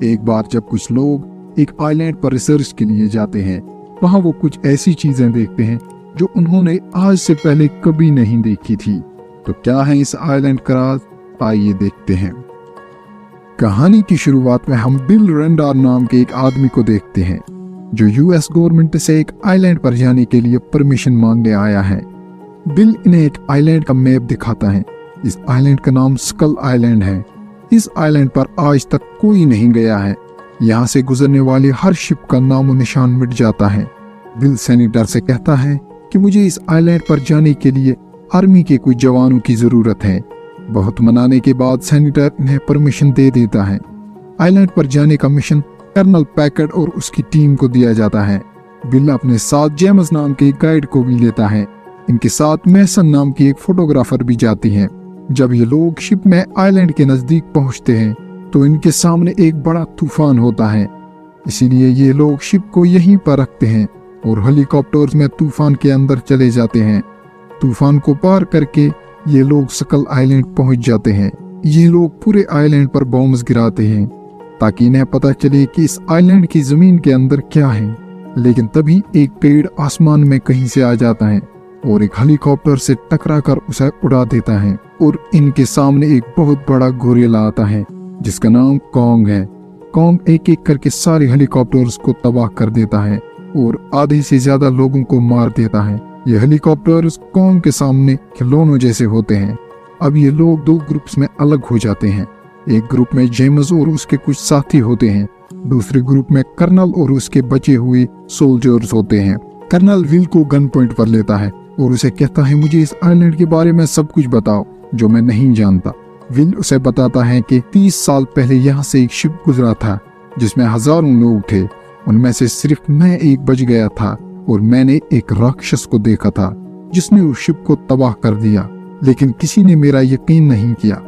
एक बार जब कुछ लोग एक आइलैंड पर रिसर्च के लिए जाते हैं, वहाँ वो कुछ ऐसी चीजें देखते हैं जो उन्होंने आज से पहले कभी नहीं देखी थी। तो क्या है इस आइलैंड का राज, आइए देखते हैं। कहानी की शुरुआत में हम बिल रेंडार नाम के एक आदमी को देखते हैं जो यूएस गवर्नमेंट से एक आइलैंड पर जाने के लिए परमिशन मांगने आया है। बिल इन्हें एक आइलैंड का मैप दिखाता है। इस आइलैंड का नाम स्कल आइलैंड है। इस आइलैंड पर आज तक कोई नहीं गया है। यहाँ से गुजरने वाली हर शिप का नामो निशान मिट जाता है। बिल सेनेटर से कहता है कि मुझे इस आइलैंड पर जाने के लिए आर्मी के कुछ जवानों की जरूरत है। बहुत मनाने के बाद सेनेटर इन्हें परमिशन दे देता है। आइलैंड पर जाने का मिशन कर्नल पैकर्ड और उसकी टीम को दिया जाता है। बिल अपने साथ जेम्स नाम के गाइड को भी लेता है। इनके साथ मैसन नाम की एक फोटोग्राफर भी जाती है। जब ये लोग शिप में आइलैंड के नजदीक पहुंचते हैं तो इनके सामने एक बड़ा तूफान होता है। इसीलिए ये लोग शिप को यहीं पर रखते हैं और हेलीकॉप्टर्स में तूफान के अंदर चले जाते हैं। तूफान को पार करके ये लोग स्कल आइलैंड पहुंच जाते हैं। ये लोग पूरे आइलैंड पर बॉम्ब्स गिराते हैं ताकि इन्हें पता चले कि इस आइलैंड की जमीन के अंदर क्या है। लेकिन तभी एक पेड़ आसमान में कहीं से आ जाता है और एक हेलीकॉप्टर से टकराकर उसे उड़ा देता है और इनके सामने एक बहुत बड़ा गोरिल्ला आता है जिसका नाम कॉन्ग है। कॉन्ग एक एक करके सारे हेलीकॉप्टर्स को तबाह कर देता है और आधे से ज्यादा लोगों को मार देता है। ये हेलीकॉप्टर्स कॉन्ग के सामने खिलौनों जैसे होते हैं। अब ये लोग दो ग्रुप्स में अलग हो जाते हैं। एक ग्रुप में जेम्स और उसके कुछ साथी होते हैं। दूसरे ग्रुप में कर्नल और उसके बचे हुए सोल्जर्स होते हैं। कर्नल विल को गन पॉइंट पर लेता है और उसे कहता है मुझे इस आइलैंड के बारे में सब कुछ बताओ जो मैं नहीं जानता। विल उसे बताता है कि 30 साल पहले यहाँ से एक शिप गुजरा था जिसमें हजारों लोग थे। उनमें से सिर्फ मैं एक बच गया था और मैंने एक राक्षस को देखा था जिसने उस शिप को तबाह कर दिया, लेकिन किसी ने मेरा यकीन नहीं किया।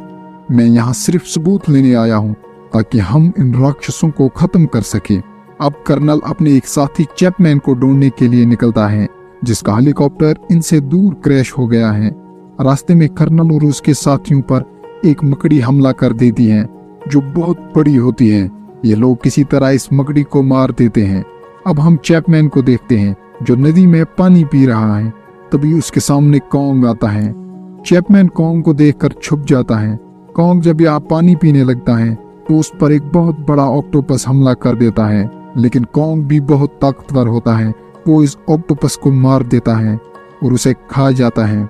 मैं यहाँ सिर्फ सबूत लेने आया हूँ ताकि हम इन राक्षसों को खत्म कर सके। अब कर्नल अपने एक साथी चैपमैन को ढूंढने के लिए निकलता है जिसका हेलीकॉप्टर इनसे दूर क्रैश हो गया है। रास्ते में कर्नल और उसके साथियों पर एक मकड़ी हमला कर देती है जो बहुत बड़ी होती है। ये लोग किसी तरह इस मकड़ी को मार देते हैं। अब हम चैपमैन को देखते हैं जो नदी में पानी पी रहा है। तभी उसके सामने कॉन्ग आता है। चैपमैन कॉन्ग को देखकर छुप जाता है। कॉन्ग जब यहाँ पानी पीने लगता है तो उस पर एक बहुत बड़ा ऑक्टोपस हमला कर देता है, लेकिन कॉन्ग भी बहुत ताकतवर होता है। वो इस ऑक्टोपस को मार देता है और उसे खा जाता है।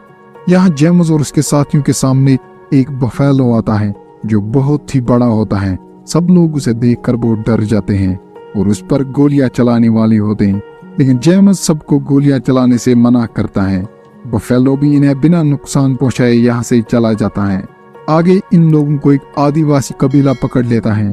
यहाँ जेम्स और उसके साथियों के सामने एक बफेलो आता है जो बहुत ही बड़ा होता है। सब लोग उसे देखकर बहुत डर जाते हैं और उस पर गोलियां चलाने वाले होते हैं, लेकिन जेम्स सबको गोलियां चलाने से मना करता है। बफेलो भी इन्हें बिना नुकसान पहुंचाए यहाँ से चला जाता है। आगे इन लोगों को एक आदिवासी कबीला पकड़ लेता है।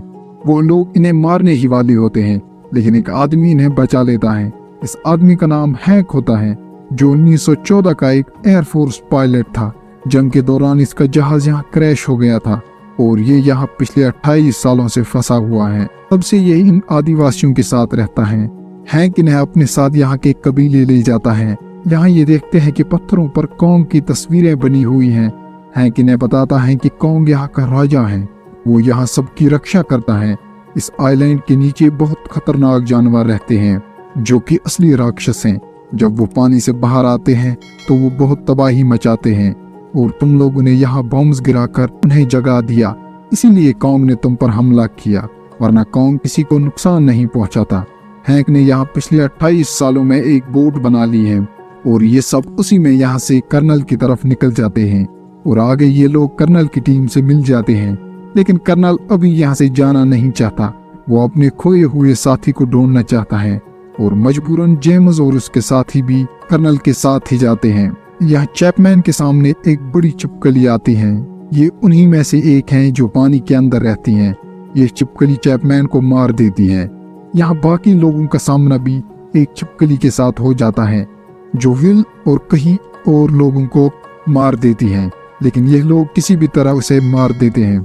वो लोग इन्हें मारने ही वाले होते हैं, लेकिन एक आदमी इन्हें बचा लेता है। इस आदमी का नाम हैक होता है जो 1914 का एक एयरफोर्स पायलट था। जंग के दौरान इसका जहाज यहाँ क्रैश हो गया था और ये यहाँ पिछले 28 सालों से फंसा हुआ है। तब से ये इन आदिवासियों के साथ रहता है। हैक इन्हें अपने साथ यहाँ के कबीले ले जाता है। यहाँ ये देखते हैं कि पत्थरों पर कॉन्ग की तस्वीरें बनी हुई हैं। हैक इन्हें बताता है कि कॉन्ग यहाँ का राजा है। वो यहाँ सबकी रक्षा करता है। इस आइलैंड के नीचे बहुत खतरनाक जानवर रहते हैं जो कि असली राक्षस हैं। जब वो पानी से बाहर आते हैं तो वो बहुत तबाही मचाते हैं और तुम लोगों ने यहाँ बॉम्ब्स गिराकर उन्हें जगा दिया, इसीलिए कॉन्ग ने तुम पर हमला किया, वरना कॉन्ग किसी को नुकसान नहीं पहुंचाता। हैक ने यहाँ पिछले 28 सालों में एक बोट बना ली है और ये सब उसी में यहाँ से कर्नल की तरफ निकल जाते हैं और आगे ये लोग कर्नल की टीम से मिल जाते हैं। लेकिन कर्नल अभी यहाँ से जाना नहीं चाहता। वो अपने खोए हुए साथी को ढूंढना चाहता है और मजबूरन जेम्स और उसके साथी भी कर्नल के साथ ही जाते हैं। यहाँ चैपमैन के सामने एक बड़ी छिपकली आती है। ये उन्हीं में से एक हैं जो पानी के अंदर रहती हैं। ये छिपकली चैपमैन को मार देती है। यहाँ बाकी लोगों का सामना भी एक छिपकली के साथ हो जाता है जो विल और कहीं और लोगों को मार देती है, लेकिन ये लोग किसी भी तरह उसे मार देते हैं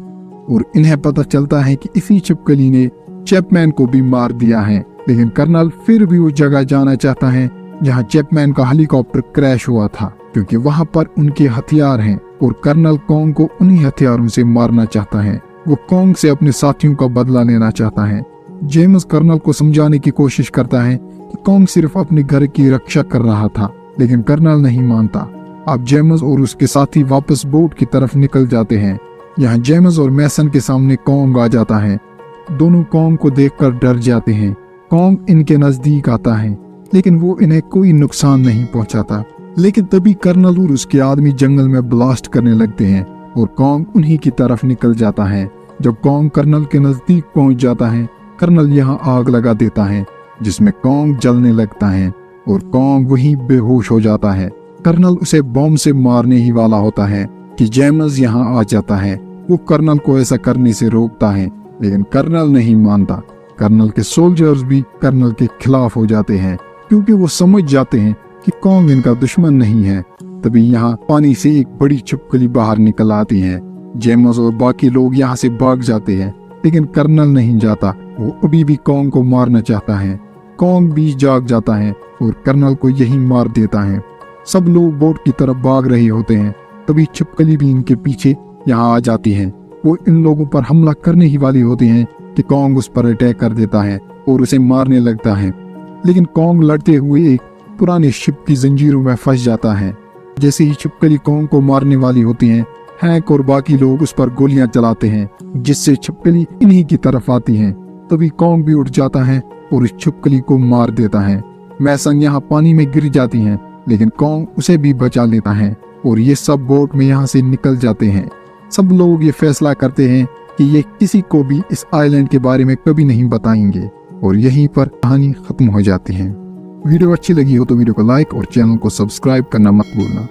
और इन्हें पता चलता है कि इसी छिपकली ने चैपमैन को भी मार दिया है। लेकिन कर्नल फिर भी उस जगह जाना चाहता है जहां चैपमैन का हेलीकॉप्टर क्रैश हुआ था, क्योंकि वहां पर उनके हथियार हैं और कर्नल कॉन्ग को उन्हीं हथियारों से मारना चाहता है। वो कॉन्ग से अपने साथियों का बदला लेना चाहता है। जेम्स कर्नल को समझाने की कोशिश करता है कि कॉन्ग सिर्फ अपने घर की रक्षा कर रहा था, लेकिन कर्नल नहीं मानता। अब जेम्स और उसके साथी वापस बोट की तरफ निकल जाते हैं। यहाँ जेम्स और मैसन के सामने कॉन्ग आ जाता है। दोनों कॉन्ग को देखकर डर जाते हैं। कॉन्ग इनके नजदीक आता है, लेकिन वो इन्हें कोई नुकसान नहीं पहुंचाता। लेकिन तभी कर्नल और उसके आदमी जंगल में ब्लास्ट करने लगते हैं और कॉन्ग उन्हीं की तरफ निकल जाता है। जब कॉन्ग कर्नल के नजदीक पहुंच जाता है, कर्नल यहाँ आग लगा देता है, जिसमें कॉन्ग जलने लगता है और कॉन्ग वहीं बेहोश हो जाता है। कर्नल उसे बॉम्ब से मारने ही वाला होता है कि जेम्स यहाँ आ जाता है। वो कर्नल को ऐसा करने से रोकता है, लेकिन कर्नल नहीं मानता। कर्नल के सोल्जर्स भी कर्नल के खिलाफ हो जाते हैं, क्योंकि वो समझ जाते हैं कि कॉन्ग इनका दुश्मन नहीं है। तभी यहाँ पानी से एक बड़ी छिपकली बाहर निकल आती है। जेम्स और बाकी लोग यहाँ से भाग जाते हैं, लेकिन कर्नल नहीं जाता। वो अभी भी कॉन्ग को मारना चाहता है। कॉन्ग भी जाग जाता है और कर्नल को यही मार देता है। सब लोग बोट की तरफ भाग रहे होते हैं। तभी छिपकली भी इनके पीछे यहाँ आ जाती है। वो इन लोगों पर हमला करने ही वाली होती हैं कि कॉन्ग उस पर अटैक कर देता है और उसे मारने लगता है। लेकिन कॉन्ग लड़ते हुए एक पुराने शिप की जंजीरों में फंस जाता है। जैसे ही छिपकली कॉन्ग को मारने वाली होती है, हैंक और बाकी लोग उस पर गोलियां चलाते हैं, जिससे छिपकली इन्हीं की तरफ आती है। तभी कॉन्ग भी उठ जाता है और इस छिपकली को मार देता है। मैसन यहाँ पानी में गिर जाती है, लेकिन कॉन्ग उसे भी बचा लेता है और ये सब बोट में यहाँ से निकल जाते हैं। सब लोग ये फैसला करते हैं कि ये किसी को भी इस आइलैंड के बारे में कभी नहीं बताएंगे और यहीं पर कहानी खत्म हो जाती है। वीडियो अच्छी लगी हो तो वीडियो को लाइक और चैनल को सब्सक्राइब करना मत भूलना।